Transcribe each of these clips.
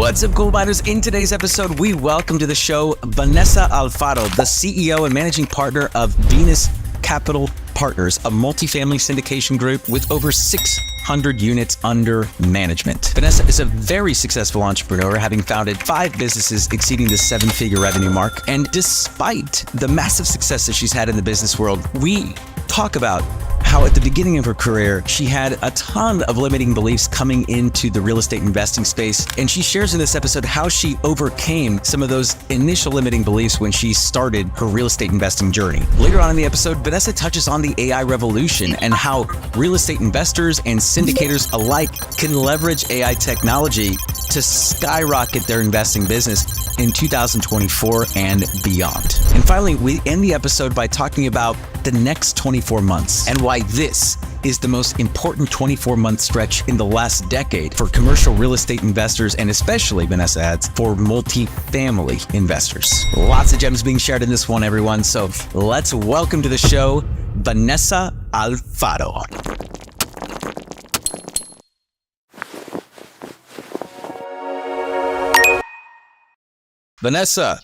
What's up, Gould Miners? In today's episode, we welcome to the show Vanessa Alfaro, the CEO and managing partner of Venus Capital Partners, a multifamily syndication group with over 600 units under management. Vanessa is a very successful entrepreneur, having founded 5 businesses exceeding the 7-figure revenue mark. And despite the massive success that she's had in the business world, we talk about how at the beginning of her career, she had a ton of limiting beliefs coming into the real estate investing space. And she shares in this episode how she overcame some of those initial limiting beliefs when she started her real estate investing journey. Later on in the episode, Vanessa touches on the AI revolution and how real estate investors and syndicators alike can leverage AI technology to skyrocket their investing business in 2024 and beyond. And finally, we end the episode by talking about the next 24 months and why this is the most important 24-month stretch in the last decade for commercial real estate investors, and especially, Vanessa adds, for multifamily investors. Lots of gems being shared in this one, everyone. So let's welcome to the show, Vanessa Alfaro. Vanessa,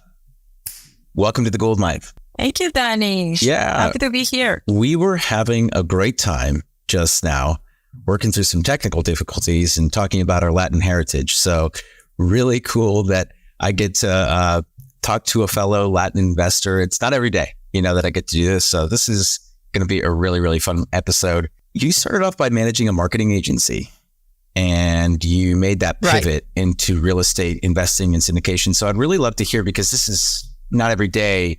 welcome to the Gould Mine. Thank you, Danny. Yeah. Happy to be here. We were having a great time just now, working through some technical difficulties and talking about our Latin heritage. So really cool that I get to talk to a fellow Latin investor. It's not every day, that I get to do this. So this is going to be a really, really fun episode. You started off by managing a marketing agency, and you made that pivot into real estate investing and syndication. So I'd really love to hear, because this is not every day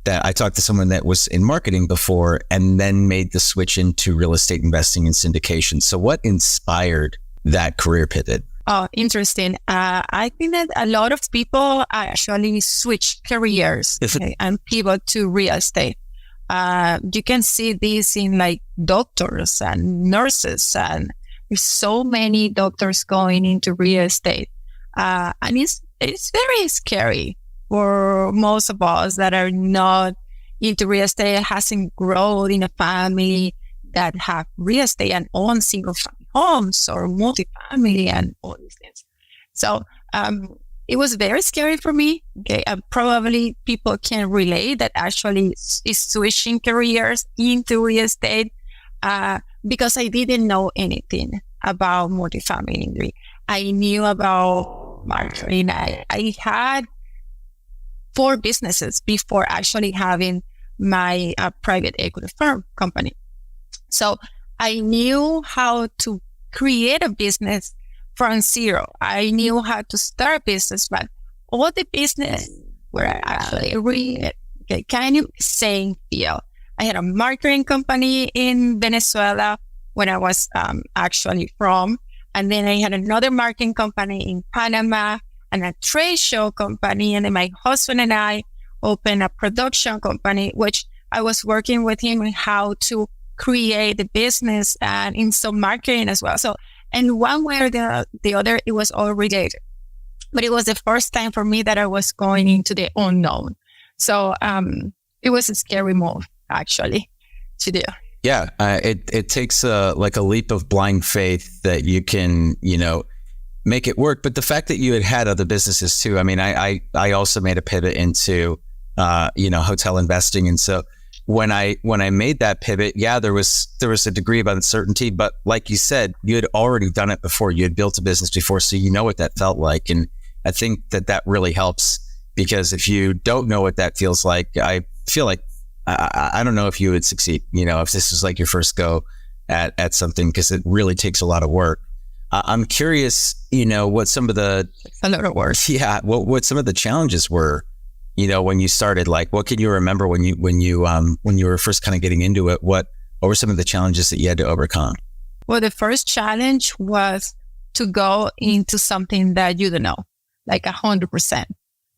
that I talked to someone that was in marketing before and then made the switch into real estate investing and syndication. So what inspired that career pivot? Oh, interesting. I think that a lot of people actually switch careers and pivot to real estate. You can see this in like doctors and nurses, and there's so many doctors going into real estate. And it's very scary for most of us that are not into real estate, hasn't grown in a family that have real estate and own single family homes or multifamily and all these things. So it was very scary for me. Okay, probably people can relate that actually is switching careers into real estate because I didn't know anything about multifamily. I knew about marketing. I had 4 businesses before actually having my private equity firm company. So I knew how to create a business from zero. I knew how to start a business, but all the business were actually really kind of same field. I had a marketing company in Venezuela when I was actually from, and then I had another marketing company in Panama and a trade show company. And then my husband and I opened a production company, which I was working with him on how to create the business and in some marketing as well. So, and one way or the other, it was all related. But it was the first time for me that I was going into the unknown. So it was a scary move, actually, to do. Yeah, it takes a leap of blind faith that you can, make it work. But the fact that you had other businesses too, I mean, I also made a pivot into, hotel investing. And so when I made that pivot, there was a degree of uncertainty, but like you said, you had already done it before. You had built a business before, so you know what that felt like. And I think that really helps, because if you don't know what that feels like, I feel like, I don't know if you would succeed, if this was like your first go at something, because it really takes a lot of work. I'm curious, what some of the... A lot of work. Yeah. What some of the challenges were, when you started, like, what can you remember when you were first kind of getting into it? What were some of the challenges that you had to overcome? Well, the first challenge was to go into something that you don't know, like 100%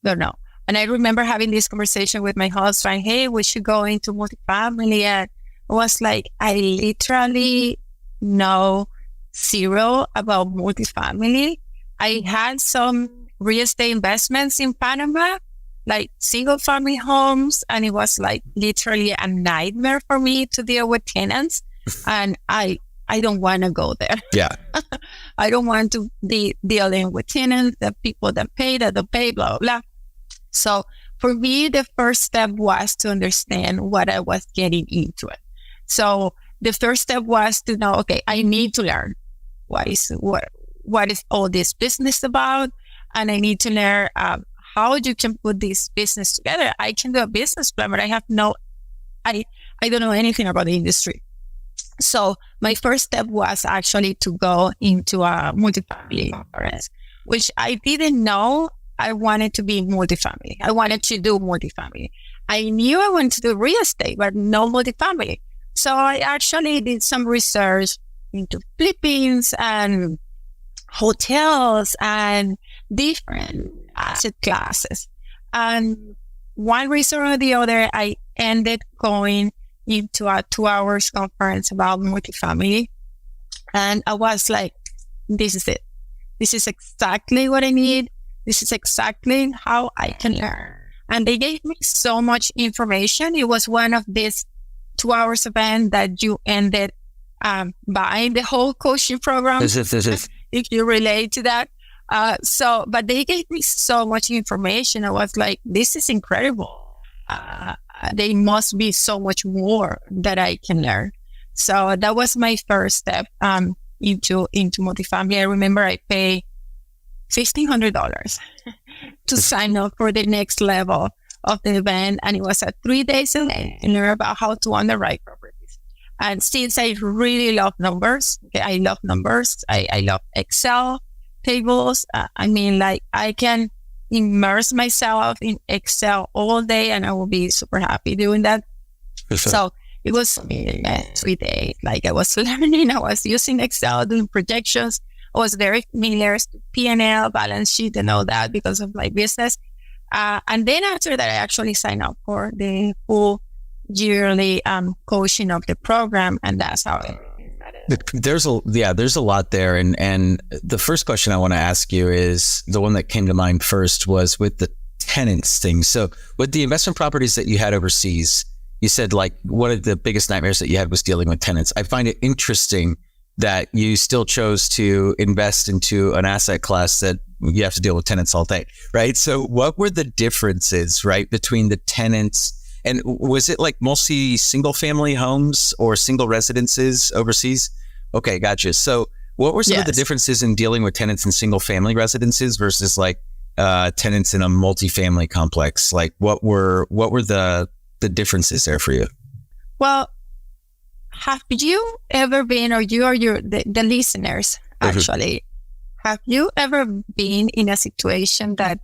don't know. And I remember having this conversation with my husband, hey, we should go into multifamily. And it was like, I literally know zero about multifamily. I had some real estate investments in Panama, like single family homes. And it was like literally a nightmare for me to deal with tenants. And I I don't want to go there. Yeah. I don't want to be dealing with tenants, the people that pay, that don't pay, blah, blah, blah. So for me, the first step was to understand what I was getting into it. So the first step was to know, okay, I need to learn what is all this business about. And I need to learn how you can put this business together. I can do a business plan, but I don't know anything about the industry. So my first step was actually to go into a multifamily insurance, which I didn't know I wanted to be multifamily. I wanted to do multifamily. I knew I wanted to do real estate, but no multifamily. So I actually did some research into Philippines and hotels and different asset classes. And one reason or the other, I ended going into a 2 hours conference about multifamily. And I was like, this is it. This is exactly what I need. This is exactly how I can learn. And they gave me so much information. It was one of these 2 hours event that you ended buying the whole coaching program. If you relate to that. But they gave me so much information. I was like, this is incredible. There must be so much more that I can learn. So that was my first step into multifamily. I remember I paid $1,500 to sign up for the next level of the event. And it was a 3 days event to learn about how to underwrite properties. And since I really love numbers, I love numbers. I love Excel tables. I can immerse myself in Excel all day and I will be super happy doing that. So it was 3 days. Like I was learning, I was using Excel, doing projections. I was very familiar to P&L, balance sheet and all that because of my business. And then after that, I actually signed up for the full yearly coaching of the program. And that's how it There's a lot there. And the first question I want to ask you is the one that came to mind first was with the tenants thing. So with the investment properties that you had overseas, you said like one of the biggest nightmares that you had was dealing with tenants. I find it interesting that you still chose to invest into an asset class that you have to deal with tenants all day, right? So what were the differences, right, between the tenants? And was it like mostly single family homes or single residences overseas? Okay, gotcha. So what were some of the differences in dealing with tenants in single family residences versus like tenants in a multifamily complex? Like what were the differences there for you? Well, have you ever been, or the listeners actually, have you ever been in a situation that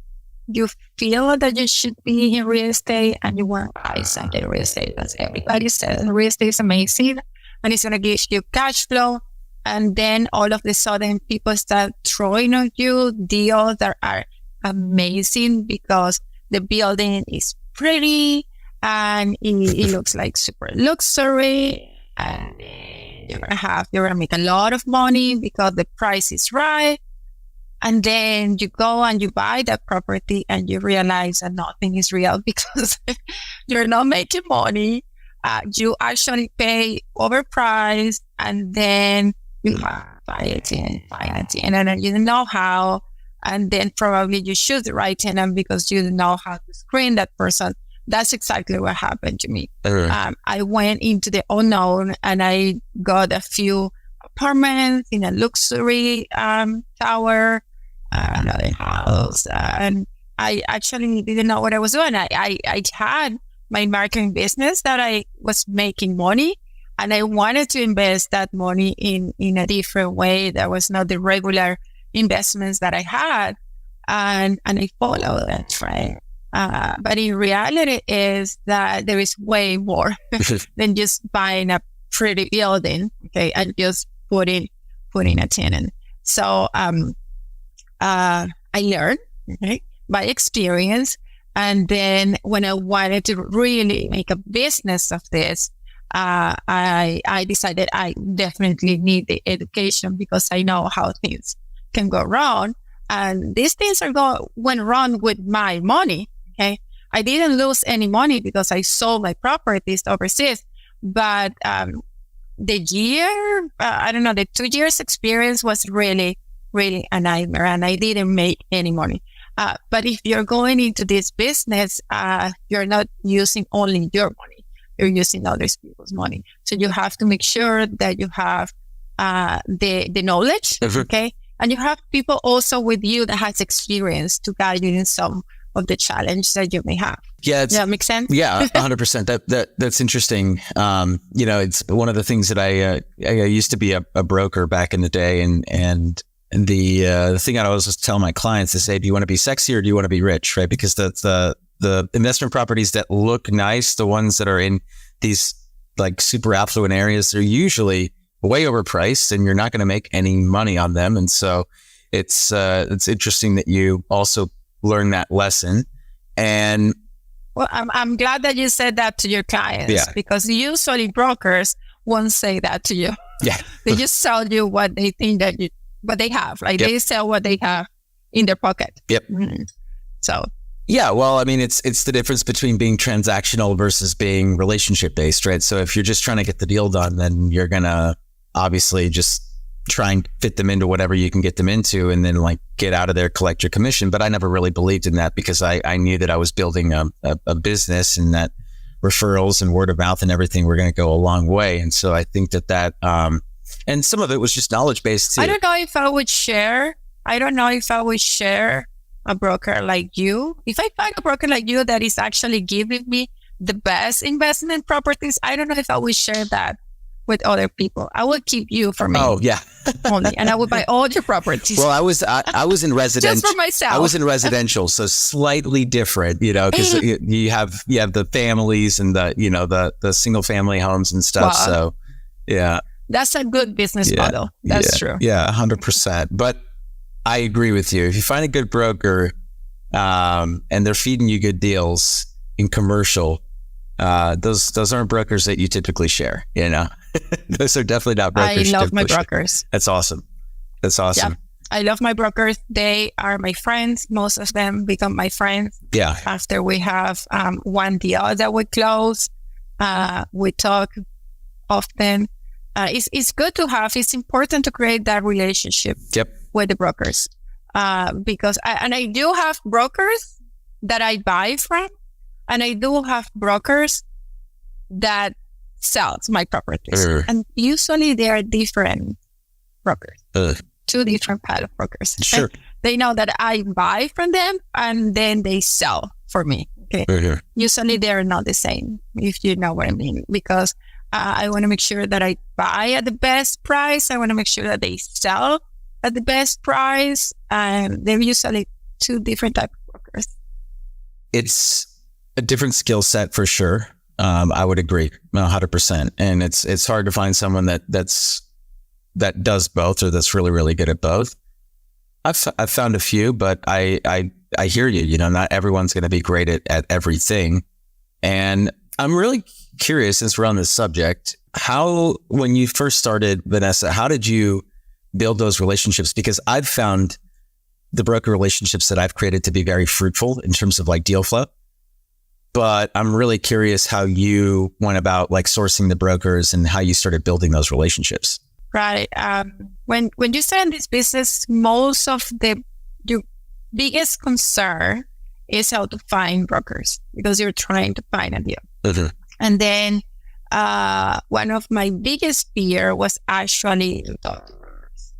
you feel that you should be in real estate and you want to buy something real estate? Because everybody says real estate is amazing and it's going to give you cash flow. And then all of a sudden people start throwing on you deals that are amazing because the building is pretty and it looks like super luxury. And you're going to make a lot of money because the price is right. And then you go and you buy that property and you realize that nothing is real because you're not making money. You actually pay overpriced and then you have financing, and then you don't know how. And then probably you choose the right tenant because you don't know how to screen that person. That's exactly what happened to me. I went into the unknown and I got a few apartments in a luxury tower, another house, and I actually didn't know what I was doing. I had my marketing business that I was making money, and I wanted to invest that money in a different way that was not the regular investments that I had, and I followed that trend. But in reality is that there is way more than just buying a pretty building, okay, and just putting a tenant. So I learned by experience, and then when I wanted to really make a business of this, I decided I definitely need the education because I know how things can go wrong, and these things went wrong with my money. Okay, I didn't lose any money because I sold my properties overseas, but the year, I don't know, the 2 years experience was really, really a nightmare, and I didn't make any money. But if you're going into this business, you're not using only your money, you're using other people's money. So you have to make sure that you have the knowledge, okay? And you have people also with you that has experience to guide you in some of the challenge that you may have. Yeah. Does that make sense? Yeah, 100%. That's interesting. It's one of the things that I used to be a broker back in the day, and the thing I always tell my clients is, say, do you want to be sexy or do you want to be rich, right? Because the investment properties that look nice, the ones that are in these like super affluent areas, they're usually way overpriced, and you're not going to make any money on them. And so it's interesting that you also learn that lesson. And well, I'm glad that you said that to your clients, because usually brokers won't say that to you. Yeah. They just sell you what they think that what they have. Like they sell what they have in their pocket. Yep. Mm-hmm. So. Yeah. Well, I mean, it's the difference between being transactional versus being relationship based, right? So if you're just trying to get the deal done, then you're going to obviously just try and fit them into whatever you can get them into, and then like get out of there, collect your commission. But I never really believed in that, because I knew that I was building a business, and that referrals and word of mouth and everything were going to go a long way. And so I think that and some of it was just knowledge based too. I don't know if I would share a broker like you. If I find a broker like you that is actually giving me the best investment properties, I don't know if I would share that with other people. I would keep you for me. Oh yeah. Only, and I would buy all your properties. Well, I was in residential. Just for myself. I was in residential, so slightly different, because you have the families and the single family homes and stuff. Wow. So yeah, that's a good business model. That's true. Yeah, 100%. But I agree with you. If you find a good broker, and they're feeding you good deals in commercial, those aren't brokers that you typically share. Those are definitely not brokers. I love my brokers. That's awesome. Yeah. I love my brokers. They are my friends. Most of them become my friends. Yeah. After we have one deal that we close, we talk often. It's good to have. It's important to create that relationship with the brokers, because I do have brokers that I buy from, and I do have brokers that sells my properties. And usually they are different brokers, two different kind of brokers. Sure. And they know that I buy from them, and then they sell for me. Okay. Usually they're not the same, if you know what I mean, because I want to make sure that I buy at the best price. I want to make sure that they sell at the best price. And they're usually two different types of brokers. It's a different skill set for sure. I would agree 100%. And it's hard to find someone that does both, or that's really, really good at both. I've found a few, but I hear you, not everyone's going to be great at everything. And I'm really curious, since we're on this subject, when you first started, Vanessa, how did you build those relationships? Because I've found the broker relationships that I've created to be very fruitful in terms of like deal flow. But I'm really curious how you went about like sourcing the brokers and how you started building those relationships. Right. When you start in this business, most of your biggest concern is how to find brokers, because you're trying to find a deal. Mm-hmm. And then one of my biggest fear was actually doctors,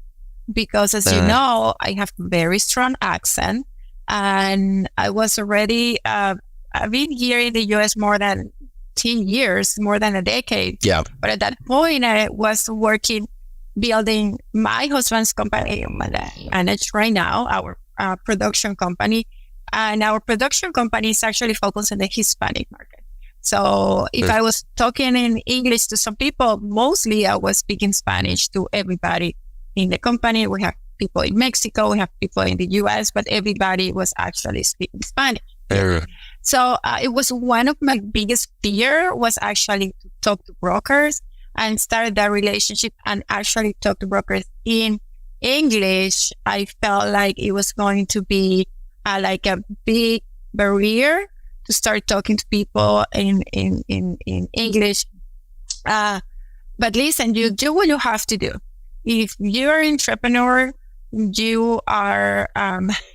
because as you know, I have a very strong accent, and I was already I've been here in the US more than 10 years, more than a decade. Yeah. But at that point, I was building my husband's company, managed right now, our production company. And our production company is actually focused on the Hispanic market. So if I was talking in English to some people, mostly I was speaking Spanish to everybody in the company. We have people in Mexico, we have people in the US, but everybody was actually speaking Spanish. So it was one of my biggest fear was actually to talk to brokers and start that relationship and actually talk to brokers in English. I felt like it was going to be like a big barrier to start talking to people in English. But listen, you do what you have to do. If you're an entrepreneur, you are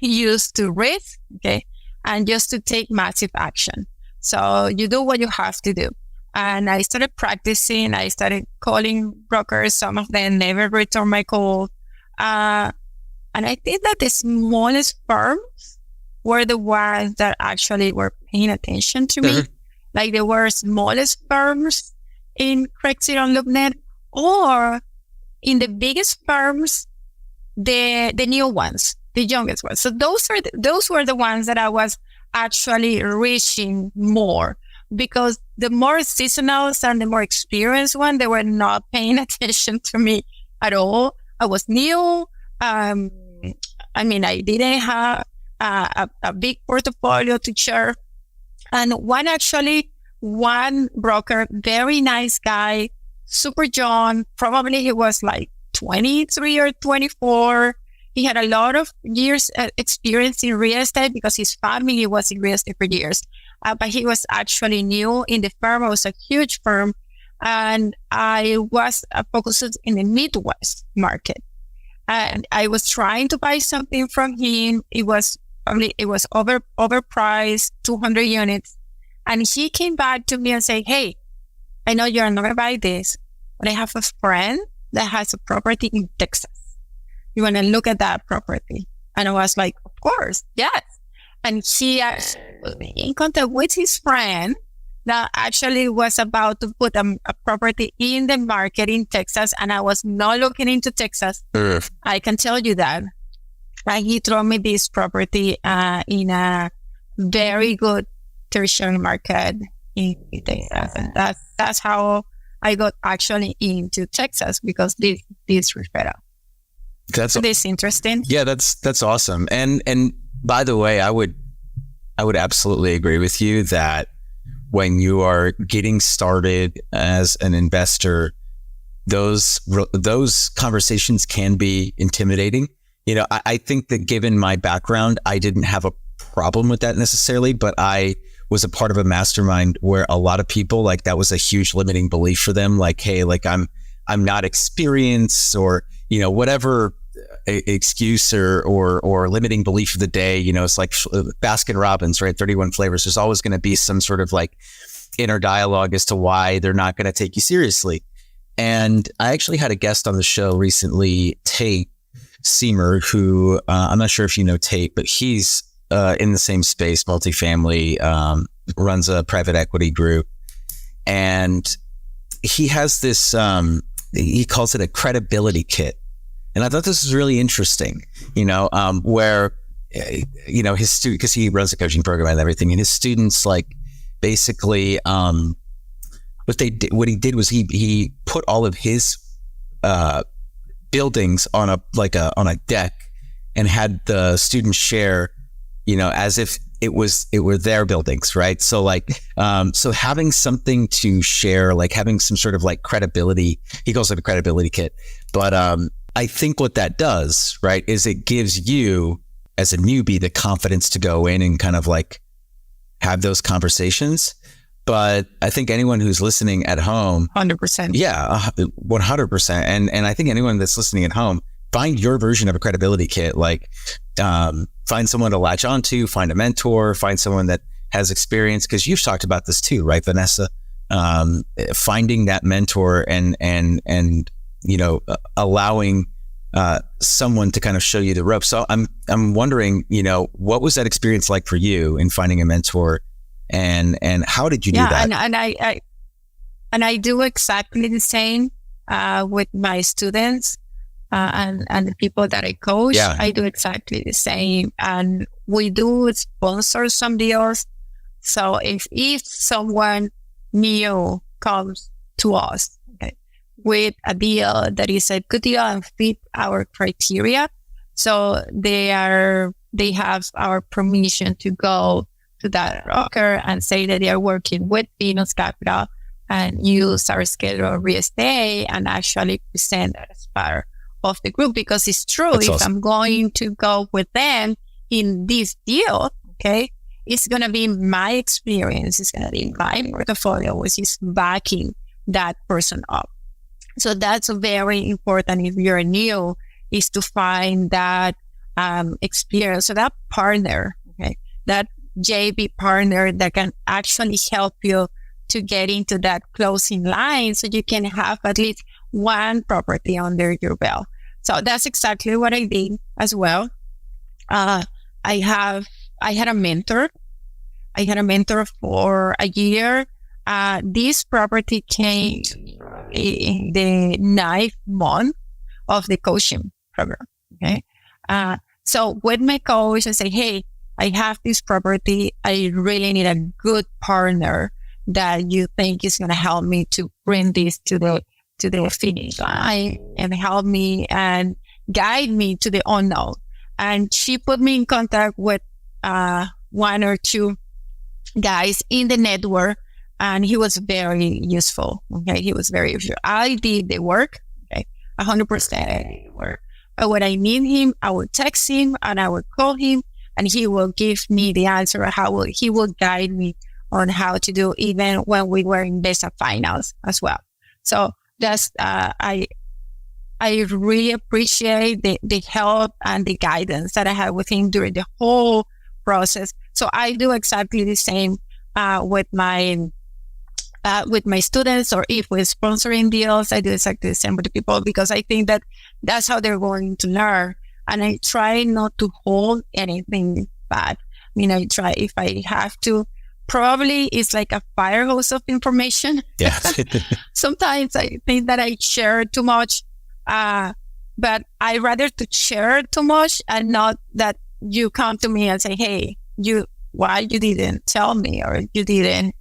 used to risk, okay, and just to take massive action. So you do what you have to do. And I started practicing. I started calling brokers. Some of them never returned my call. And I think that the smallest firms were the ones that actually were paying attention to me. Like there were smallest firms in Craigslist on LoopNet, or in the biggest firms, the new ones, the youngest ones. So those were the ones that I was actually reaching more, because the more seasonals and the more experienced one, they were not paying attention to me at all. I was new. I didn't have a big portfolio to share. And one broker, very nice guy, super young, probably he was like 23 or 24. He had a lot of years experience in real estate because his family was in real estate for years. But he was actually new in the firm. It was a huge firm. And I was focused in the Midwest market. And I was trying to buy something from him. It was overpriced, 200 units. And he came back to me and said, hey, I know you're not going to buy this, but I have a friend that has a property in Texas. You want to look at that property? And I was like, of course, yes. And he put me in contact with his friend that actually was about to put a property in the market in Texas. And I was not looking into Texas. I can tell you that. And he threw me this property in a very good tertiary market in Texas. And that's how I got actually into Texas, because this referral. That's interesting. Yeah, that's awesome. And by the way, I would absolutely agree with you that when you are getting started as an investor, those conversations can be intimidating. You know, I think that given my background, I didn't have a problem with that necessarily, but I was a part of a mastermind where a lot of people, like, that was a huge limiting belief for them. Like, hey, like I'm not experienced, or, you know, whatever excuse or limiting belief of the day. You know, it's like Baskin Robbins, right? 31 flavors. There's always going to be some sort of like inner dialogue as to why they're not going to take you seriously. And I actually had a guest on the show recently, Tate Seamer, who I'm not sure if you know Tate, but he's in the same space, multifamily, runs a private equity group. And he has this, he calls it a credibility kit. And I thought this was really interesting, you know, where, you know, his student, because he runs a coaching program and everything, and his students, like, basically, what he did was he put all of his buildings on a deck, and had the students share, you know, as if it were their buildings, right? So like, so having something to share, like having some sort of like credibility, he calls it a credibility kit. But I think what that does, right, is it gives you as a newbie the confidence to go in and kind of like have those conversations. But I think anyone who's listening at home, 100%. Yeah, 100%. And I think anyone that's listening at home, find your version of a credibility kit. Like, find someone to latch onto, find a mentor, find someone that has experience. Because you've talked about this too, right, Vanessa? Finding that mentor and you know, allowing someone to kind of show you the ropes. So I'm wondering, you know, what was that experience like for you in finding a mentor, and how did you do that? And I do exactly the same with my students and the people that I coach. Yeah. I do exactly the same, and we do sponsor some deals. So if someone new comes to us with a deal that is a good deal and fit our criteria, so they have our permission to go to that broker and say that they are working with Venus Capital and use our schedule real estate and actually present that as part of the group. Because it's true, That's if awesome. I'm going to go with them in this deal, okay, it's going to be my experience, it's going to be my portfolio, which is backing that person up. So that's very important if you're new, is to find that experience. So that partner, okay, that JV partner that can actually help you to get into that closing line so you can have at least one property under your belt. So that's exactly what I did as well. I had a mentor. I had a mentor for a year. This property came in the 9th month of the coaching program. Okay. So with my coach, I say, hey, I have this property. I really need a good partner that you think is going to help me to bring this to the finish line and help me and guide me to the unknown. And she put me in contact with one or two guys in the network, and he was very useful. Okay, he was very useful. I did the work. Okay, 100% work. But when I need him, I would text him and I would call him, and he will give me the answer. He will guide me on how to do, even when we were in beta finals as well. So that's I really appreciate the help and the guidance that I had with him during the whole process. So I do exactly the same with my students, or if we're sponsoring deals, I do exactly the same with the people, because I think that that's how they're going to learn. And I try not to hold anything back. I mean, I try, if I have to, probably it's like a fire hose of information. Yeah. Sometimes I think that I share too much, but I rather to share too much and not that you come to me and say, hey, why you didn't tell me, or you didn't,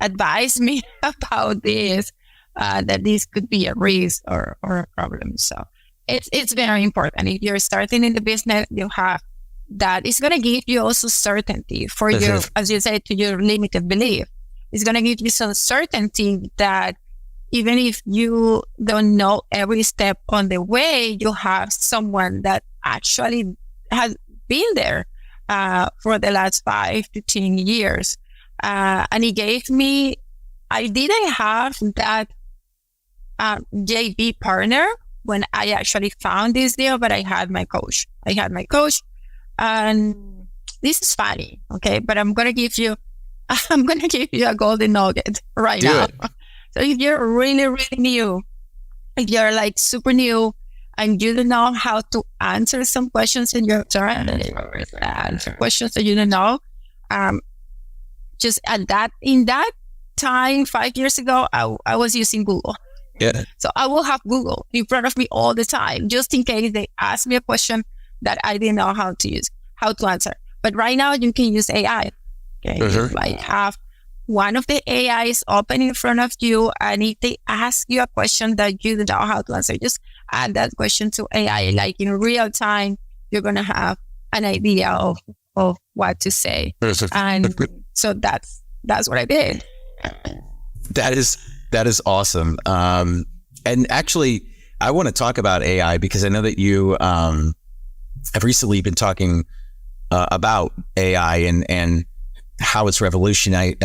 advise me about this, that this could be a risk or a problem. So it's very important. If you're starting in the business, you have that. It's going to give you also certainty for your, as you say, to your limited belief. It's going to give you some certainty that even if you don't know every step on the way, you have someone that actually has been there for the last 5 to 10 years. And he gave me, I didn't have that JV partner when I actually found this deal, but I had my coach. And this is funny, okay? But I'm going to give you a golden nugget right now. So if you're really, really new, if you're like super new and you don't know how to answer some questions in your turn, questions that you don't know, just in that time, 5 years ago, I was using Google. Yeah. So I will have Google in front of me all the time, just in case they ask me a question that I didn't know how to answer. But right now you can use AI. Okay. Like have one of the AIs open in front of you, and if they ask you a question that you don't know how to answer, just add that question to AI. Like in real time, you're going to have an idea of what to say. And so that's what I did. That is awesome. And actually, I want to talk about AI because I know that you have recently been talking about AI and how it's revolutionizing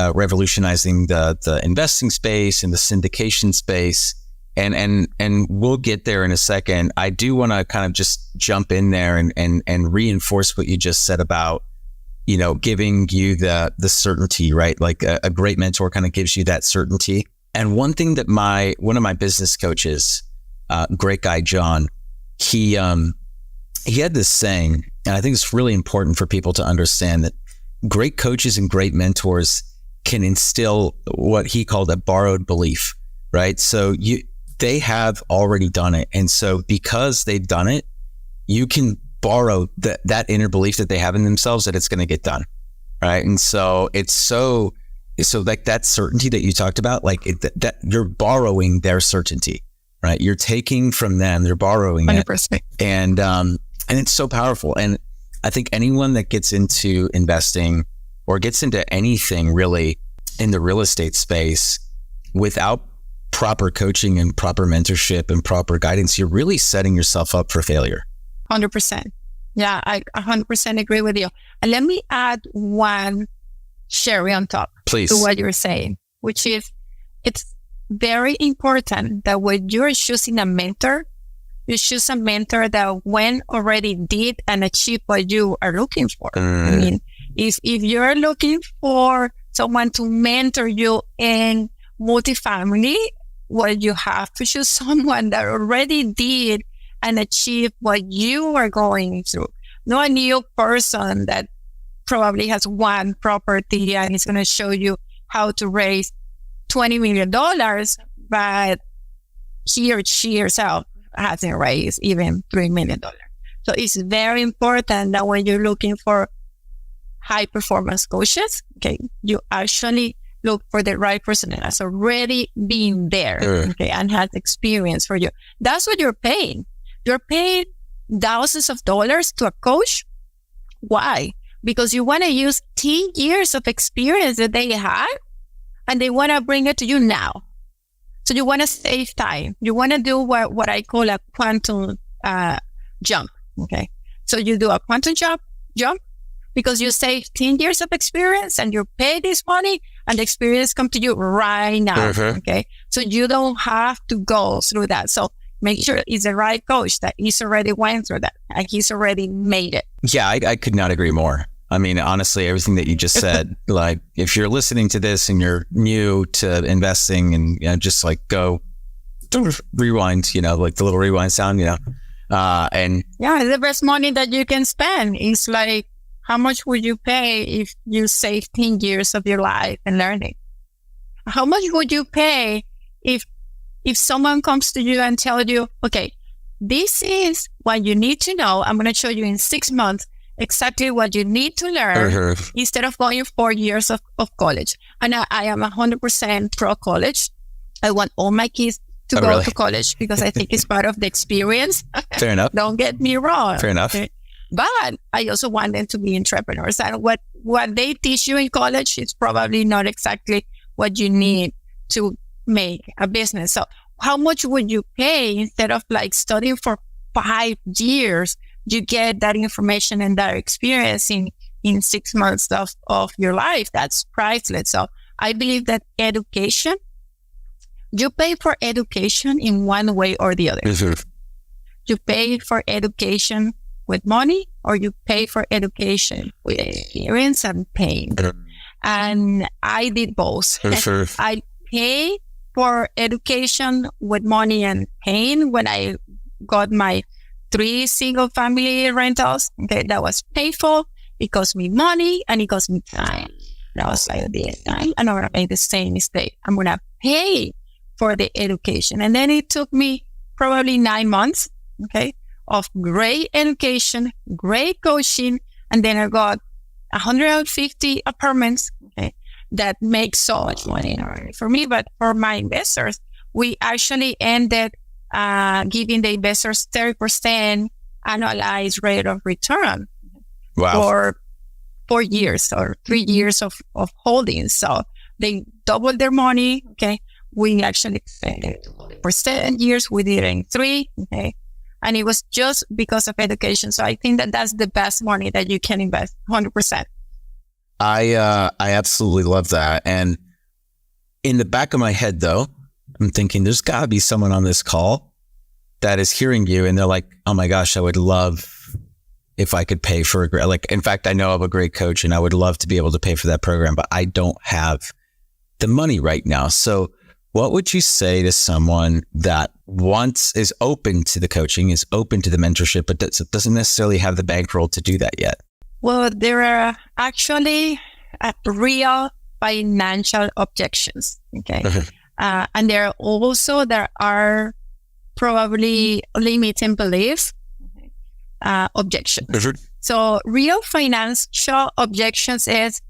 the investing space and the syndication space. And we'll get there in a second. I do want to kind of just jump in there and reinforce what you just said about, giving you the certainty, right? Like a great mentor kind of gives you that certainty. And one thing that one of my business coaches, great guy, John, he had this saying, and I think it's really important for people to understand that great coaches and great mentors can instill what he called a borrowed belief, right? So they have already done it. And so because they've done it, you can borrow that inner belief that they have in themselves that it's going to get done, right? And so it's so like that certainty that you talked about, like that you're borrowing their certainty, right? You're taking from them, they're borrowing 100%. It. And it's so powerful. And I think anyone that gets into investing or gets into anything really in the real estate space without proper coaching and proper mentorship and proper guidance, you're really setting yourself up for failure. 100%. Yeah, I 100% agree with you. And let me add one cherry on top, please, to what you're saying, which is very important that when you're choosing a mentor, you choose a mentor that already did and achieved what you are looking for. I mean, if you're looking for someone to mentor you in multifamily, well, you have to choose someone that already did and achieved what you are going through. Not a new person that probably has one property and is going to show you how to raise $20 million, but he or she herself hasn't raised even $3 million. So it's very important that when you're looking for high performance coaches, okay, you actually look for the right person that has already been there, okay, and has experience for you. That's what you're paying. You're paying thousands of dollars to a coach. Why? Because you want to use 10 years of experience that they have and they want to bring it to you now. So you want to save time. You want to do what I call a quantum jump. Okay. So you do a quantum jump because you save 10 years of experience and you pay this money and the experience come to you right now. Okay. So you don't have to go through that. So make sure it's the right coach that he's already went through that and he's already made it. Yeah, I could not agree more. I mean, honestly, everything that you just said, like if you're listening to this and you're new to investing and just like go rewind, like the little rewind sound, and yeah, the best money that you can spend is like, how much would you pay if you save 10 years of your life and learning? How much would you pay if someone comes to you and tells you, okay, this is what you need to know. I'm going to show you in 6 months exactly what you need to learn instead of going 4 years of college. And I am 100% pro college. I want all my kids to go to college because I think it's part of the experience. Fair enough. Don't get me wrong. Fair enough. Okay? But I also want them to be entrepreneurs. And what they teach you in college is probably not exactly what you need to make a business. So how much would you pay instead of like studying for 5 years? You get that information and that experience in 6 months of your life. That's priceless. So I believe that education, you pay for education in one way or the other. You pay for education with money or you pay for education with experience and pain. And I did both. I pay for education with money and pain when I got my 3 single family rentals. Okay, that was painful. It cost me money and it cost me time. And I was like, this time, I'm not going to make the same mistake. I'm going to pay for the education. And then it took me probably 9 months, okay, of great education, great coaching. And then I got 150 apartments, okay, that make so much money not only for me, but for my investors. We actually ended giving the investors 30% annualized rate of return for 4 years or 3 years of holdings. So they doubled their money. Okay. We actually spent for 7 years. We did it in 3. Okay. And it was just because of education. So I think that that's the best money that you can invest 100%. I absolutely love that. And in the back of my head though, I'm thinking there's gotta be someone on this call that is hearing you and they're like, oh my gosh, I would love if I could pay for in fact, I know of a great coach and I would love to be able to pay for that program, but I don't have the money right now. So what would you say to someone that is open to the coaching, is open to the mentorship, but doesn't necessarily have the bankroll to do that yet? Well, there are actually real financial objections. Okay. And there are probably limiting beliefs, objections. So real financial objections is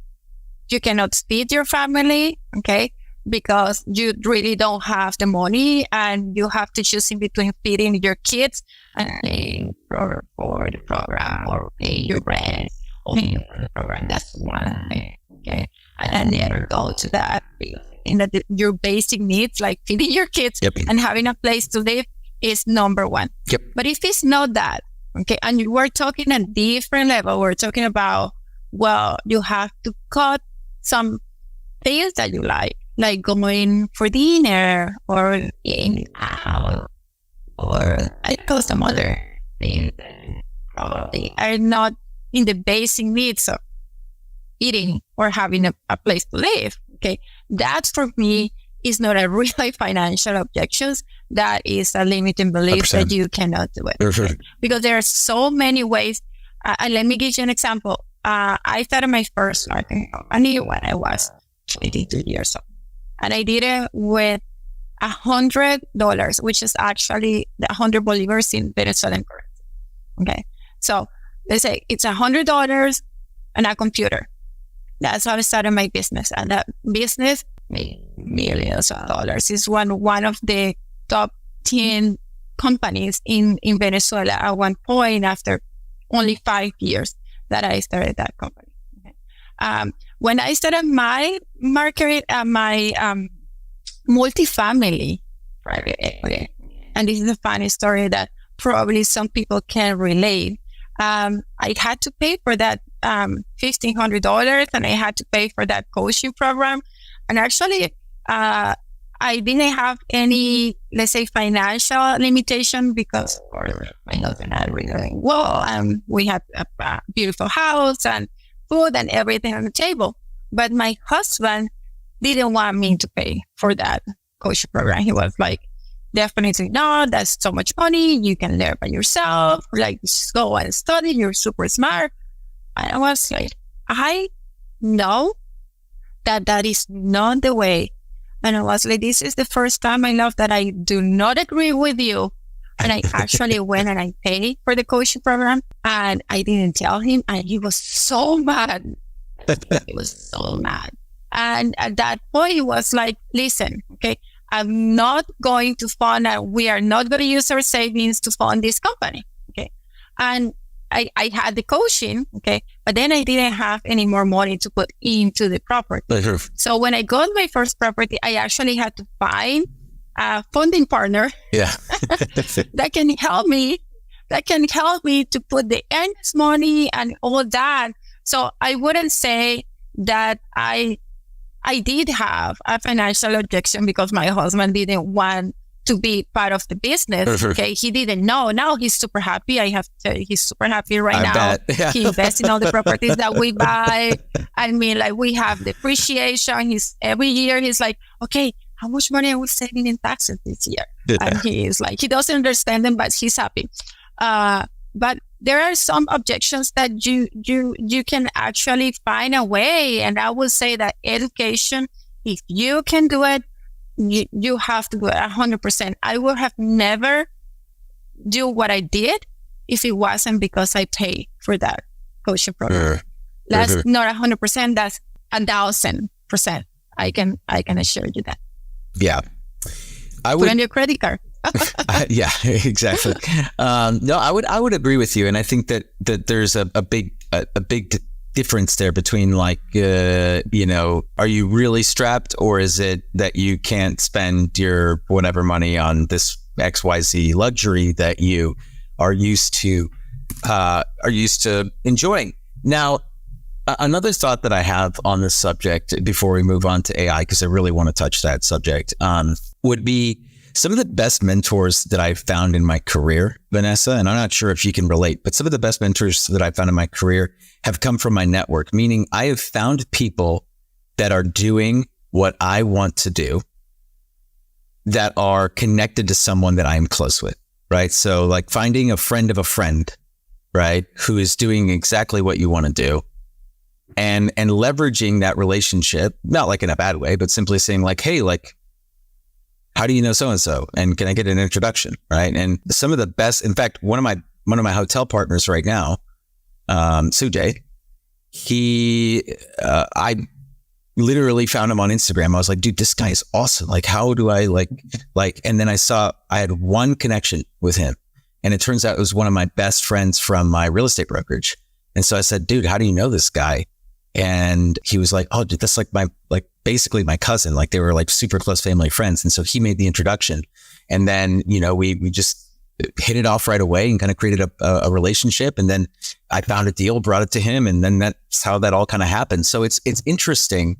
you cannot feed your family, okay, because you really don't have the money and you have to choose in between feeding your kids and paying for the program or paying your rent or paying for the program. That's one thing, okay? And I never go to that because in that your basic needs like feeding your kids and having a place to live is number one. But if it's not that, okay, and we're talking a different level, we're talking about, well, you have to cut some things that you like like going for dinner or eating out, or I call some other things that probably are not in the basic needs of eating or having a place to live. Okay. That for me is not a really financial objections. That is a limiting belief 100%. that you cannot do it. Okay? Because there are so many ways. And let me give you an example. I started my first marketing company when I was 22 years old. And I did it with $100, which is actually the 100 bolivars in Venezuelan currency. Okay. So let's say it's $100 and a computer. That's how I started my business. And that business made millions of dollars. It's one of the top 10 companies in Venezuela at one point after only 5 years that I started that company. Okay. When I started my market, my multifamily private equity, and this is a funny story that probably some people can relate. I had to pay for that $1,500, and I had to pay for that coaching program. And actually, I didn't have any, let's say, financial limitation because my husband had really doing well. We had a beautiful house and food and everything on the table. But my husband didn't want me to pay for that coaching program. He was like, definitely no, that's so much money. You can learn by yourself. Like, just go and study. You're super smart. And I was like, I know that is not the way. And I was like, this is the first time I love that I do not agree with you. And I actually went and I paid for the coaching program, and I didn't tell him, and he was so mad. He was so mad. And at that point, he was like, listen, okay, I'm not going to fund, we are not going to use our savings to fund this company. Okay. And I had the coaching, okay, but then I didn't have any more money to put into the property. So when I got my first property, I actually had to find a funding partner that can help me to put the earnest money and all that. So I wouldn't say that I did have a financial objection because my husband didn't want to be part of the business. Okay. He didn't know. Now he's super happy. I have to tell you, he's super happy right now. Yeah. He invests in all the properties that we buy. I mean, like, we have depreciation. Every year he's like, okay, how much money are we saving in taxes this year? Yeah. And he is like, he doesn't understand them, but he's happy. But there are some objections that you can actually find a way. And I would say that education, if you can do it, you have to do it 100%. I would have never do what I did if it wasn't because I paid for that coaching program. That's not 100%. That's 1,000%. I can assure you that. Yeah. Put on your credit card. Yeah, exactly. No, I would agree with you. And I think that there's a big difference there between, like, are you really strapped, or is it that you can't spend your whatever money on this XYZ luxury that you are used to enjoying? Now, another thought that I have on this subject before we move on to AI, because I really want to touch that subject, would be some of the best mentors that I've found in my career, Vanessa, and I'm not sure if you can relate, but some of the best mentors that I've found in my career have come from my network, meaning I have found people that are doing what I want to do, that are connected to someone that I'm close with, right? So, like, finding a friend of a friend, right, who is doing exactly what you want to do, and leveraging that relationship, not like in a bad way, but simply saying, like, hey, like, how do you know so-and-so? And can I get an introduction? Right. And some of the best, in fact, one of my hotel partners right now, Sujay, I literally found him on Instagram. I was like, dude, this guy is awesome. Like, how do I and then I had one connection with him, and it turns out it was one of my best friends from my real estate brokerage. And so I said, dude, how do you know this guy? And he was like, oh, dude, that's basically my cousin. Like, they were like super close family friends. And so he made the introduction. And then, we just hit it off right away and kind of created a relationship. And then I found a deal, brought it to him. And then that's how that all kind of happened. So it's interesting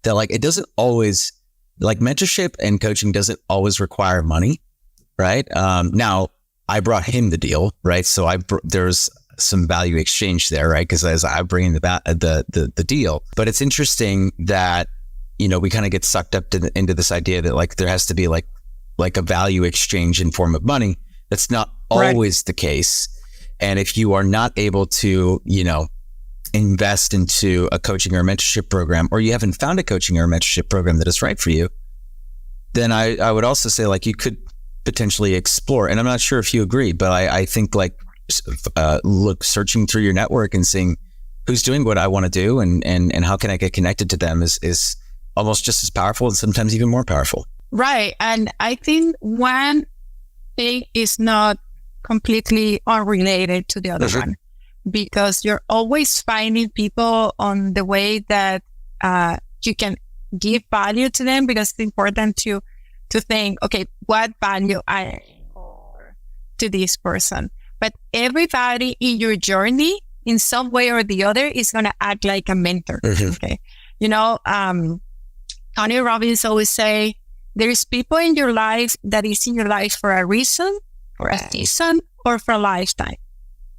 that, like, it doesn't always like mentorship and coaching doesn't always require money, right? Now I brought him the deal, right? So there's some value exchange there, right? Because as I bring in the deal, but it's interesting that, you know, we kind of get sucked up into this idea that like there has to be like a value exchange in form of money. That's not always the case. And if you are not able to, you know, invest into a coaching or a mentorship program, or you haven't found a coaching or a mentorship program that is right for you, then I would also say like you could potentially explore. And I'm not sure if you agree, but I think like searching through your network and seeing who's doing what I want to do and how can I get connected to them is almost just as powerful and sometimes even more powerful. Right. And I think one thing is not completely unrelated to the other one, because you're always finding people on the way that you can give value to them, because it's important to think, okay, what value I offer to this person. But everybody in your journey, in some way or the other, is going to act like a mentor. Okay. You know, Tony Robbins always say, there is people in your life that is in your life for a reason, for a season, or for a lifetime.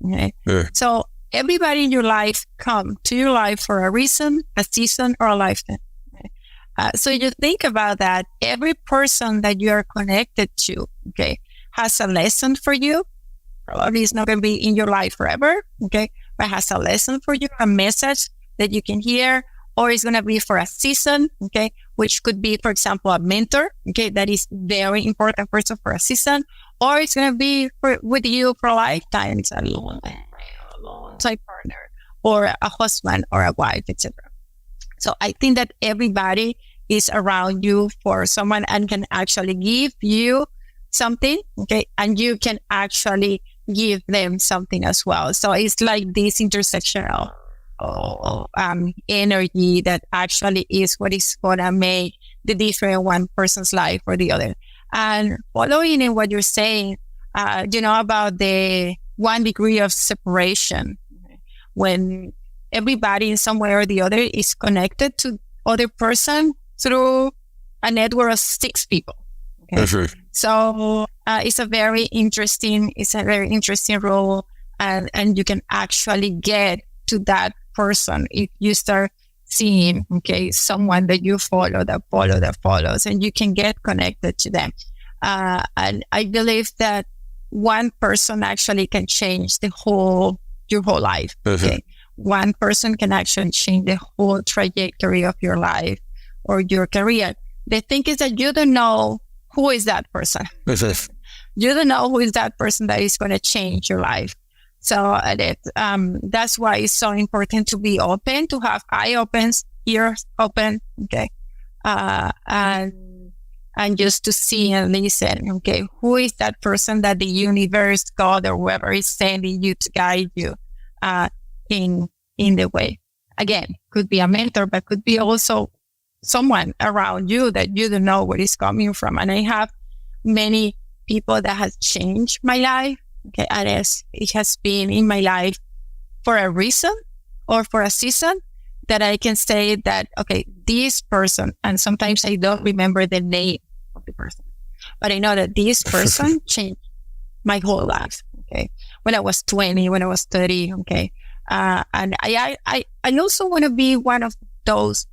Okay. So everybody in your life come to your life for a reason, a season, or a lifetime. Okay. So you think about that. Every person that you are connected to, okay, has a lesson for you. Probably it's not going to be in your life forever, okay, but has a lesson for you, a message that you can hear, or it's going to be for a season, okay, which could be, for example, a mentor, okay, that is very important person for a season, or it's going to be with you for a lifetime. It's a long time partner, or a husband, or a wife, etc. So I think that everybody is around you for someone and can actually give you something, okay, and you can actually give them something as well. So it's like this intersectional energy that actually is what is going to make the difference one person's life or the other. And following in what you're saying, you know, about the 1 degree of separation, when everybody in some way or the other is connected to other person through a network of 6 people. Okay. So it's a very interesting role, and you can actually get to that person if you start seeing, okay, someone that you follow that follows, and you can get connected to them. And I believe that one person actually can change your whole life. Okay, one person can actually change the whole trajectory of your life or your career. The thing is that you don't know who is that person. You don't know who is that person that is going to change your life. So that's why it's so important to be open, to have eye opens, ears open, okay, and just to see and listen, okay, who is that person that the universe, God, or whoever is sending you to guide you in the way. Again, could be a mentor, but could be also someone around you that you don't know where it's coming from. And I have many people that has changed my life. Okay, and it has been in my life for a reason or for a season that I can say that, okay, this person, and sometimes I don't remember the name of the person, but I know that this person changed my whole life. Okay, when I was 20, when I was 30. Okay, and I also want to be one of those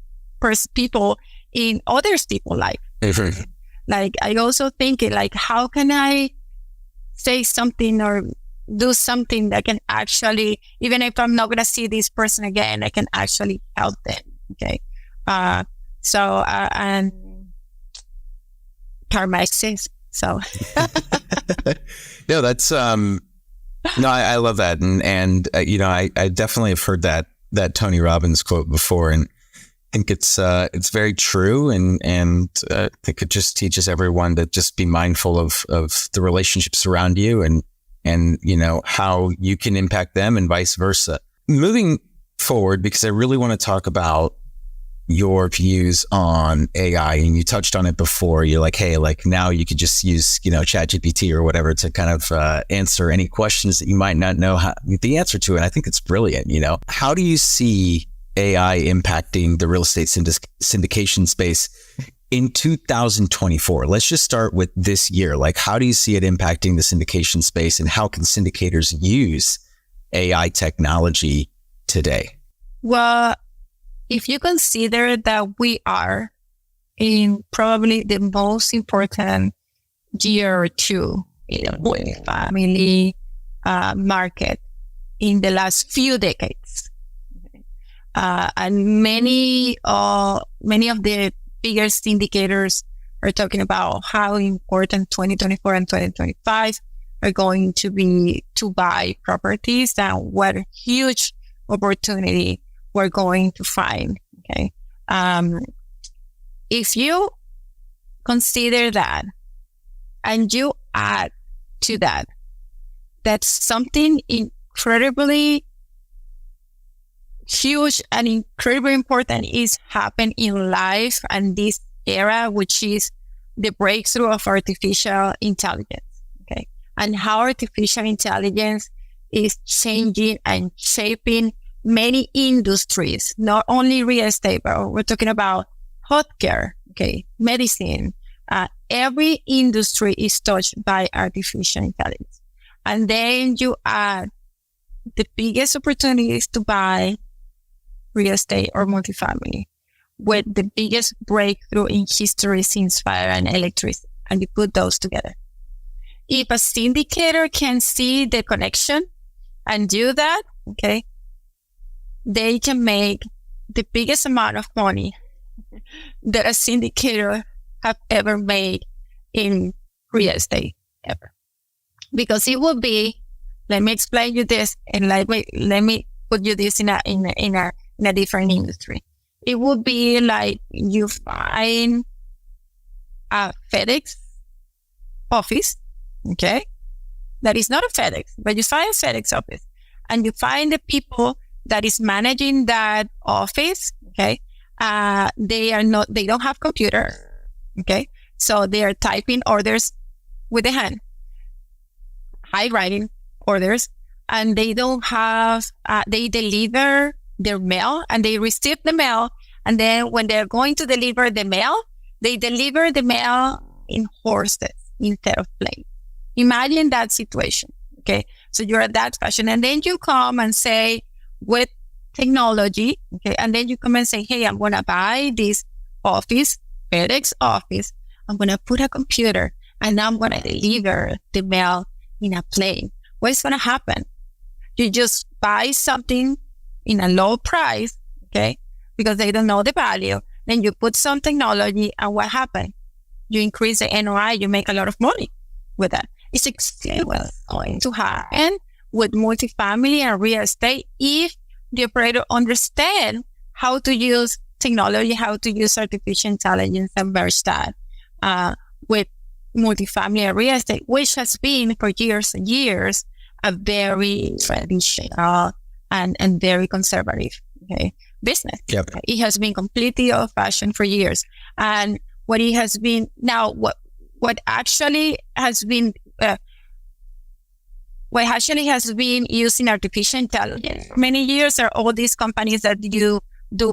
people in other people's life. Like I also think like, how can I say something or do something that can actually, even if I'm not going to see this person again, I can actually help them. Okay. And karma exists. So. No, that's, no, I love that. And you know, I definitely have heard that Tony Robbins quote before, and I think it's very true. And I think it just teaches everyone to just be mindful of the relationships around you and, you know, how you can impact them and vice versa. Moving forward, because I really want to talk about your views on AI, and you touched on it before. You're like, hey, like now you could just use, you know, ChatGPT or whatever to kind of answer any questions that you might not know the answer to. And I think it's brilliant. You know, how do you see AI impacting the real estate syndication space In 2024, let's just start with this year. Like, how do you see it impacting the syndication space, and how can syndicators use AI technology today? Well, if you consider that we are in probably the most important year or two in the multifamily market in the last few decades, and many of the biggest indicators are talking about how important 2024 and 2025 are going to be to buy properties, and what a huge opportunity we're going to find. Okay. If you consider that and you add to that, that's something incredibly huge and incredibly important is happening in life and this era, which is the breakthrough of artificial intelligence. Okay. And how artificial intelligence is changing and shaping many industries, not only real estate, but we're talking about healthcare, okay, medicine. Every industry is touched by artificial intelligence. And then you add the biggest opportunities to buy real estate or multifamily with the biggest breakthrough in history since fire and electricity, and you put those together. If a syndicator can see the connection and do that, okay, they can make the biggest amount of money that a syndicator have ever made in real estate ever. Because it will be, let me explain you this, and let me put you this in a different industry. It would be like you find a FedEx office, okay? That is not a FedEx, but you find a FedEx office, and you find the people that is managing that office, okay? They don't have computers, okay? So they are typing orders with the hand, writing orders, and they don't have, they deliver their mail and they receive the mail. And then when they're going to deliver the mail, they deliver the mail in horses instead of planes. Imagine that situation. Okay. So you're at that fashion, and then you come and say with technology. Okay. And then you come and say, hey, I'm going to buy this office, FedEx office. I'm going to put a computer and I'm going to deliver the mail in a plane. What's going to happen? You just buy something in a low price, okay, because they don't know the value. Then you put some technology, and what happened? You increase the NOI, you make a lot of money with that. It's exactly what's going to happen with multifamily and real estate if the operator understands how to use technology, how to use artificial intelligence, and merge that with multifamily and real estate, which has been for years and years a very traditional and very conservative, okay, business. Yep. It has been completely old-fashioned for years. And what it has been now, what actually has been using artificial intelligence for many years are all these companies that do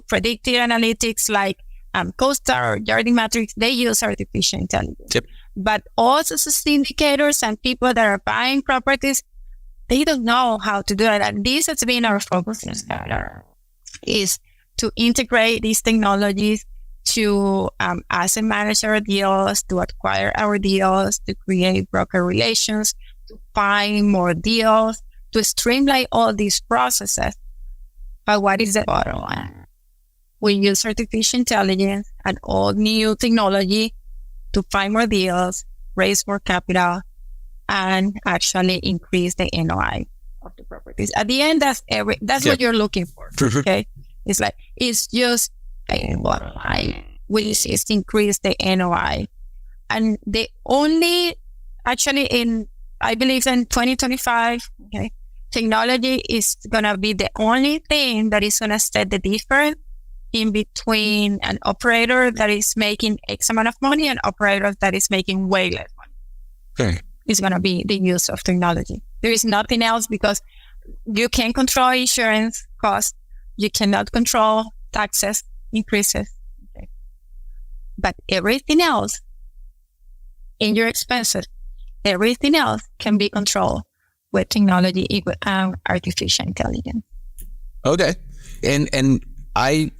predictive analytics like CoStar or Jardim Matrix. They use artificial intelligence. Yep. But also syndicators and people that are buying properties, they don't know how to do it. And this has been our focus is to integrate these technologies to asset manage our deals, to acquire our deals, to create broker relations, to find more deals, to streamline all these processes. But what is the bottom line? We use artificial intelligence and all new technology to find more deals, raise more capital, and actually increase the NOI of the properties. At the end, that's what you're looking for. Okay, it's just bottom line, which is increase the NOI, and the only I believe in 2025, okay, technology is gonna be the only thing that is gonna set the difference in between an operator that is making X amount of money and operator that is making way less money. Okay. Is going to be the use of technology. There is nothing else, because you can't control insurance costs. You cannot control taxes increases. Okay. But everything else in your expenses, everything else can be controlled with technology and artificial intelligence. Okay. And I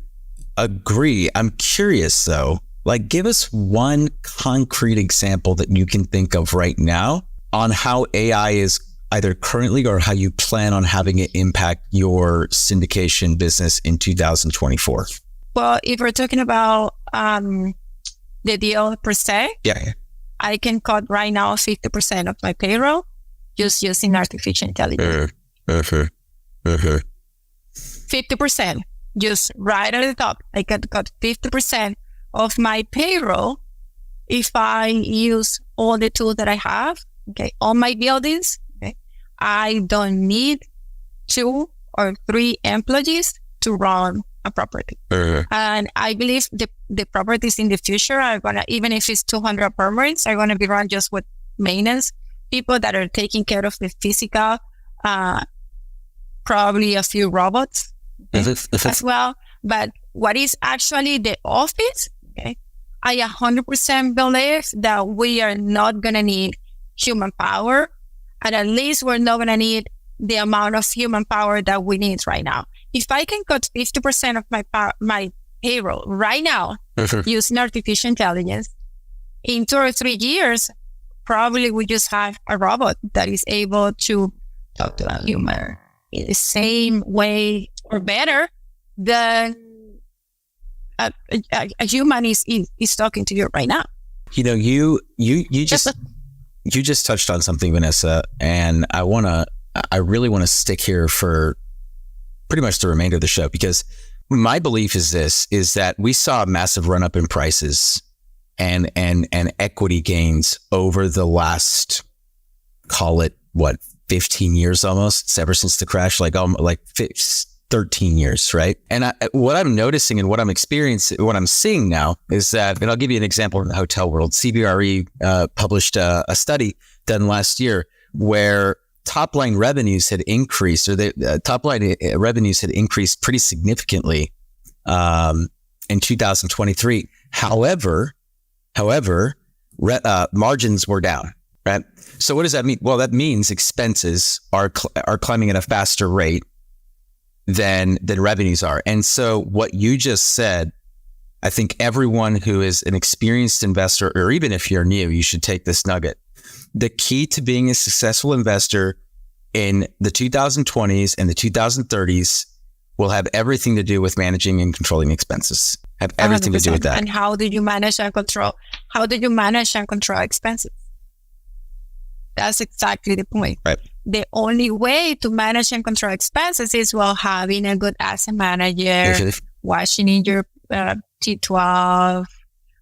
agree. I'm curious though, like give us one concrete example that you can think of right now on how AI is either currently or how you plan on having it impact your syndication business in 2024. Well, if we're talking about the deal per se, yeah, I can cut right now 50% of my payroll just using artificial intelligence. 50%, just right at the top. I can cut 50% of my payroll if I use all the tools that I have, okay, all my buildings. Okay, I don't need 2 or 3 employees to run a property. And I believe the properties in the future are going to, even if it's 200 apartments, are going to be run just with maintenance people that are taking care of the physical, probably a few robots as well. But what is actually the office, okay, I 100% believe that we are not going to need human power, and at least we're not going to need the amount of human power that we need right now. If I can cut 50% of my payroll right now using artificial intelligence, in 2 or 3 years, probably we just have a robot that is able to talk to a human in the same way or better than a human is talking to you right now. You know, you just touched on something, Vanessa, and I really want to stick here for pretty much the remainder of the show, because my belief is that we saw a massive run up in prices and equity gains over the last, call it 15 years almost, ever since the crash, like 13 years, right? And what I'm noticing and what I'm experiencing, what I'm seeing now is that, and I'll give you an example in the hotel world. CBRE published a study done last year where top line revenues had increased, or the top line revenues had increased pretty significantly in 2023. However, margins were down, right? So what does that mean? Well, that means expenses are climbing at a faster rate than revenues are. And so what you just said, I think everyone who is an experienced investor, or even if you're new, you should take this nugget. The key to being a successful investor in the 2020s and the 2030s will have everything to do with managing and controlling expenses. Have everything 100%. To do with that. And how do you manage and control? How do you manage and control expenses? That's exactly the point. Right. The only way to manage and control expenses is while having a good asset manager, watching in your T12,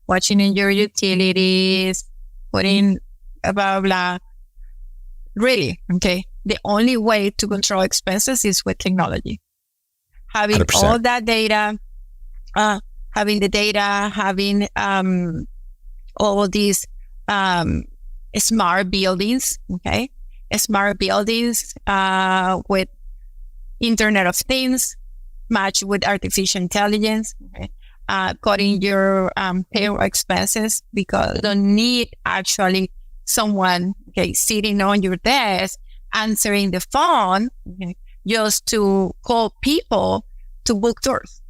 watching in your utilities, putting blah, blah. Really, okay? The only way to control expenses is with technology. Having 100%. All that data, having the data, having all these smart buildings, okay? Smart buildings with Internet of Things, matched with artificial intelligence, okay? Cutting your payroll expenses, because you don't need actually someone, okay, sitting on your desk answering the phone, okay, just to call people to book tours.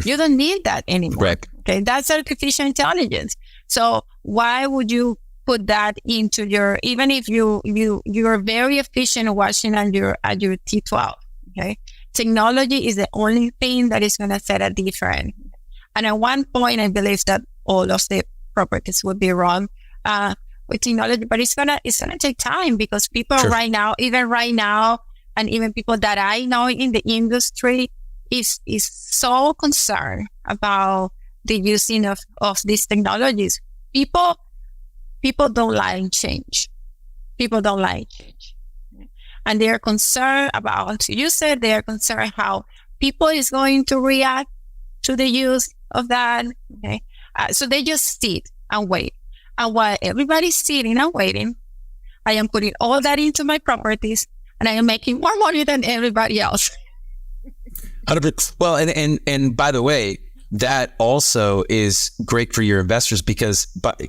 You don't need that anymore. Right. Okay, that's artificial intelligence. So why would you put that into your, even if you're very efficient watching at your T12, okay? Technology is the only thing that is going to set a difference. And at one point, I believe that all of the properties would be run with technology, but it's gonna take time, because people sure. right now, and even people that I know in the industry is so concerned about the using of these technologies. People don't like change. People don't like change. And they are concerned about how to use it. They are concerned how people is going to react to the use of that. Okay. So they just sit and wait. And while everybody's sitting and waiting, I am putting all that into my properties, and I am making more money than everybody else. 100%. Well, and by the way, that also is great for your investors because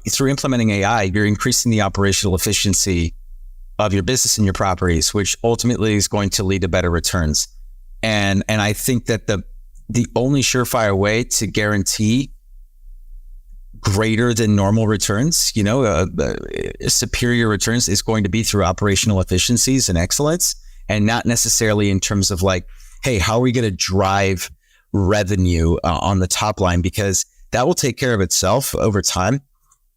through implementing AI, you're increasing the operational efficiency of your business and your properties, which ultimately is going to lead to better returns. And I think that the only surefire way to guarantee greater than normal returns, superior returns, is going to be through operational efficiencies and excellence, and not necessarily in terms of like, hey, how are we going to drive revenue on the top line? Because that will take care of itself over time,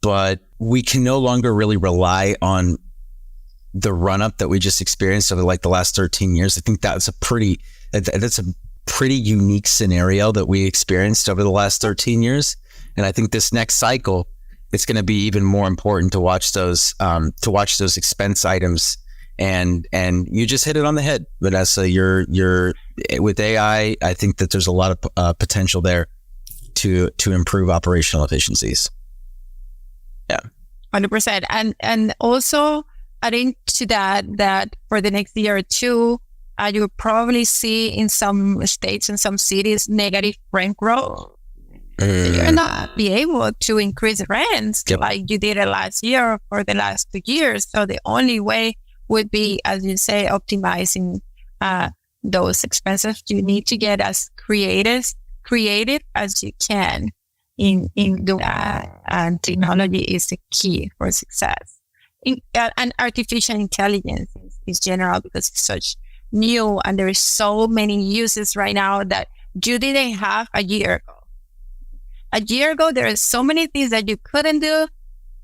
but we can no longer really rely on the run up that we just experienced over like the last 13 years. I think that's a pretty unique scenario that we experienced over the last 13 years. And I think this next cycle, it's going to be even more important to watch those expense items. And you just hit it on the head, Vanessa. You're with AI. I think that there's a lot of potential there to improve operational efficiencies. Yeah, 100%. And also adding to that for the next year or two, you'll probably see in some states and some cities negative rent growth. You're not be able to increase rents like you did it last year or the last 2 years. So the only way would be, as you say, optimizing those expenses. You need to get as creative as you can in doing that. And technology is the key for success. And artificial intelligence is general because it's such new and there's so many uses right now that you didn't have a year ago. A year ago, there are so many things that you couldn't do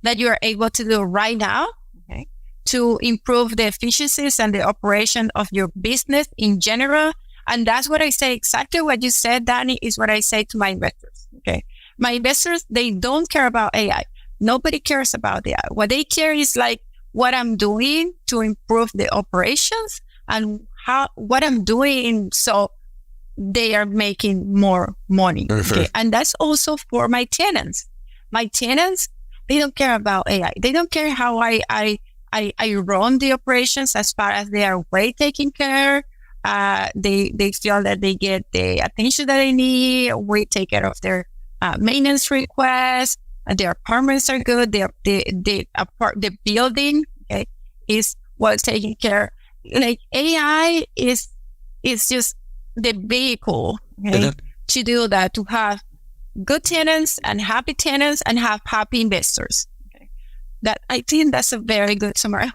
that you are able to do right now, okay, to improve the efficiencies and the operation of your business in general. And that's what I say. Exactly what you said, Danny, is what I say to my investors. Okay. My investors, they don't care about AI. Nobody cares about AI. What they care is like what I'm doing to improve the operations and what I'm doing so they are making more money. Okay. And that's also for my tenants. My tenants, they don't care about AI. They don't care how I run the operations as far as they are way taken care. They feel that they get the attention that they need. We take care of their maintenance requests. Their apartments are good. The building, okay, is well taken care. Like AI is just the vehicle, okay, to do that, to have good tenants and have happy investors. Okay. That I think that's a very good summary.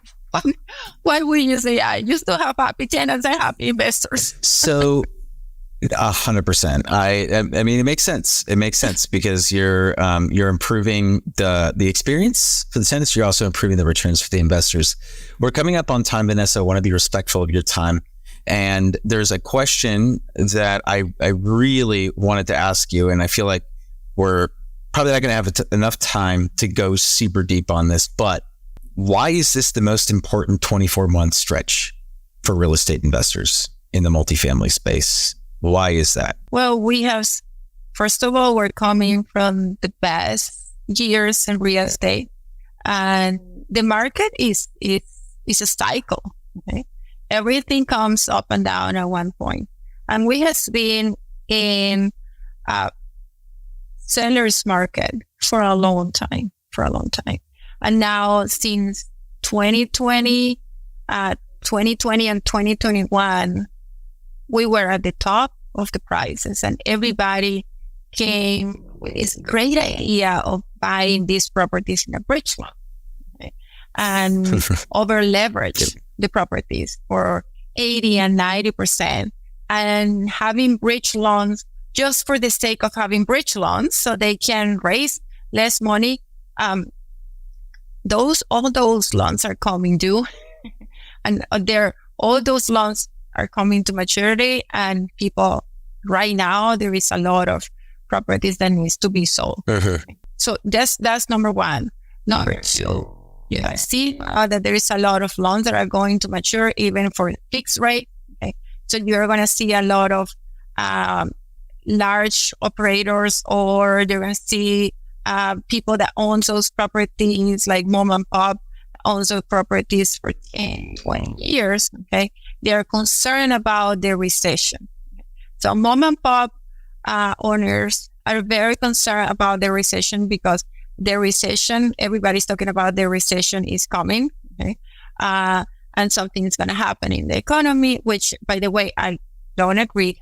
Why we use AI? Just to have happy tenants and happy investors. So 100%. I mean, it makes sense. It makes sense because you're improving the experience for the tenants. You're also improving the returns for the investors. We're coming up on time, Vanessa. I want to be respectful of your time. And there's a question that I really wanted to ask you, and I feel like we're probably not going to have enough time to go super deep on this, but why is this the most important 24-month stretch for real estate investors in the multifamily space? Why is that? Well, first of all, we're coming from the best years in real estate, and the market is a cycle. Okay? Everything comes up and down at one point. And we have been in a seller's market for a long time. And now since 2020 and 2021, we were at the top of the prices and everybody came with this great idea of buying these properties in a bridge loan, okay, and over leverage the properties for 80 and 90% and having bridge loans just for the sake of having bridge loans so they can raise less money. All those loans are coming due and all those loans are coming to maturity, and people right now, there is a lot of properties that needs to be sold. So that's number one. Number two, I see that there is a lot of loans that are going to mature even for fixed rate. Okay? So you're going to see a lot of large operators, or you're going to see people that own those properties like mom and pop owns those properties for 10, 20 years. Okay. They are concerned about the recession. So mom and pop owners are very concerned about the recession because the recession, everybody's talking about the recession is coming. Okay. And something is going to happen in the economy, which, by the way, I don't agree.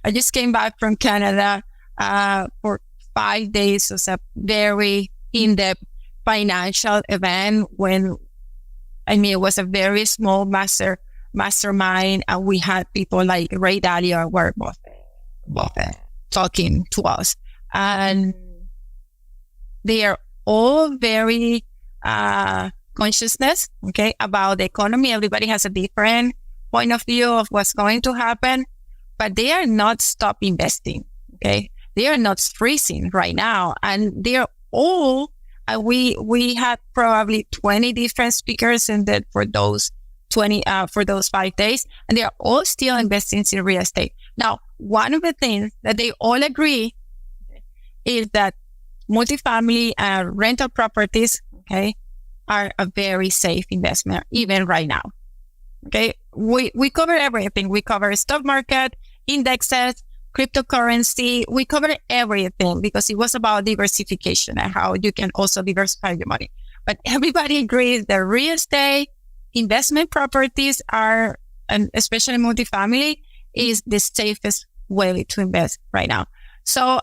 I just came back from Canada for 5 days. It was a very in-depth financial event it was a very small mastermind, and we had people like Ray Dalio and Warren Buffett talking to us. And they are all very consciousness, okay, about the economy. Everybody has a different point of view of what's going to happen, but they are not stop investing, okay? They are not freezing right now, and they're all. We had probably 20 different speakers for those 5 days, and they are all still investing in real estate. Now, one of the things that they all agree is that multifamily rental properties, okay, are a very safe investment, even right now. Okay, we cover everything. We cover stock market, indexes, cryptocurrency. We cover everything because it was about diversification and how you can also diversify your money. But everybody agrees that real estate investment properties are, and especially multifamily, is the safest way to invest right now. So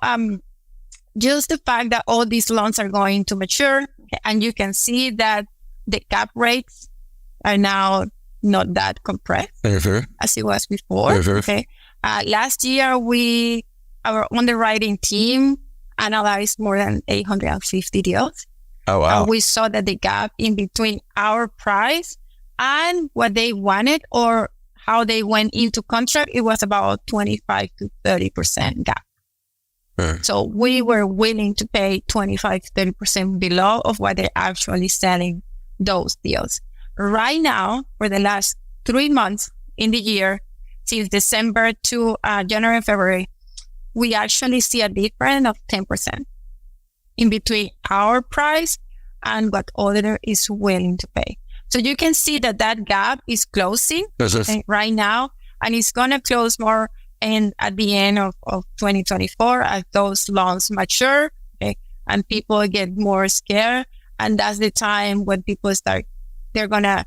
just the fact that all these loans are going to mature, and you can see that the cap rates are now not that compressed as it was before. Okay. Last year, our underwriting team analyzed more than 850 deals. Oh, wow. And we saw that the gap in between our price and what they wanted or how they went into contract, it was about 25 to 30% gap. So we were willing to pay 25 to 30% below of what they're actually selling those deals. Right now, for the last 3 months in the year, since December to January and February, we actually see a difference of 10% in between our price and what other is willing to pay. So you can see that gap is closing right now, and it's going to close more at the end of 2024 as those loans mature, okay, and people get more scared. And that's the time when people start, they're gonna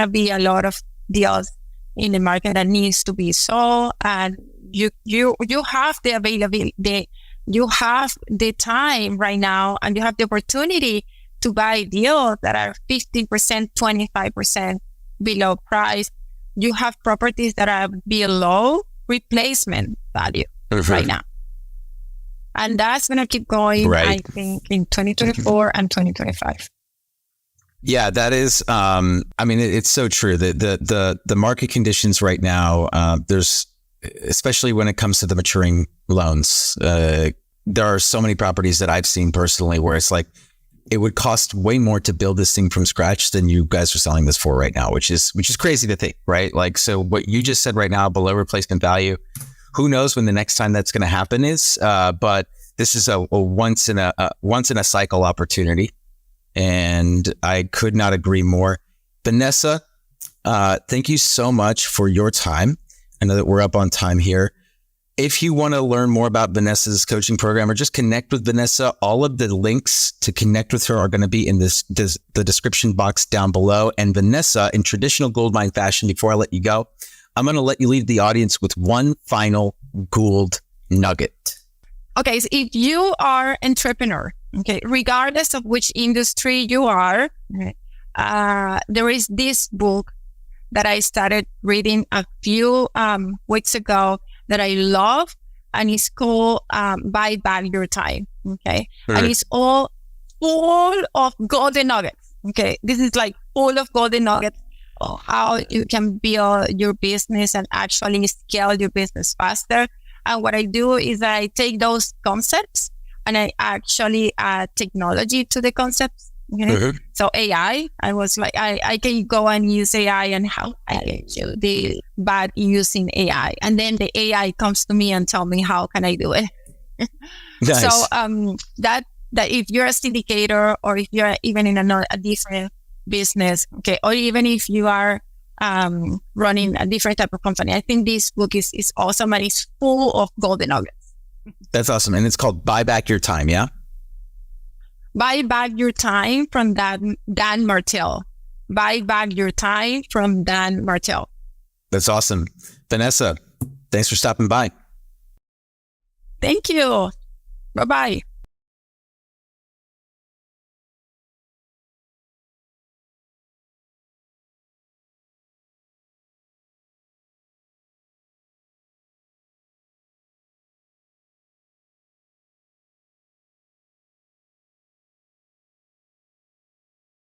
be a lot of deals in the market that needs to be sold, and you have the availability, you have the time right now, and you have the opportunity to buy deals that are 50%, 25% below price. You have properties that are below replacement value right now, and that's going to keep going. I think in 2024 and 2025. Yeah, that is. It's so true. The market conditions right now. There's, especially when it comes to the maturing loans, there are so many properties that I've seen personally where it's like it would cost way more to build this thing from scratch than you guys are selling this for right now, which is crazy to think, right? Like, so what you just said right now, below replacement value. Who knows when the next time that's going to happen is? But this is a once in a cycle opportunity. And I could not agree more. Vanessa, thank you so much for your time. I know that we're up on time here. If you want to learn more about Vanessa's coaching program or just connect with Vanessa, all of the links to connect with her are going to be in the description box down below. And Vanessa, in traditional Goldmine fashion, before I let you go, I'm going to let you leave the audience with one final Gould nugget. Okay, so if you are an entrepreneur, okay, regardless of which industry you are, there is this book that I started reading a few weeks ago that I love, and it's called Buy Back Your Time, okay? And it's all full of golden nuggets, okay? This is like full of golden nuggets of how you can build your business and actually scale your business faster. And what I do is I take those concepts and I actually add technology to the concepts. Okay? So AI, I was like, I can go and use AI and how I can do the bad using AI. And then the AI comes to me and tell me how can I do it. Nice. So that if you're a syndicator or if you're even in a different business, okay, or even if you are running a different type of company, I think this book is awesome and it's full of golden nuggets. That's awesome. And it's called Buy Back Your Time, yeah? Buy Back Your Time from Dan Martell. Buy Back Your Time from Dan Martell. That's awesome. Vanessa, thanks for stopping by. Thank you. Bye-bye.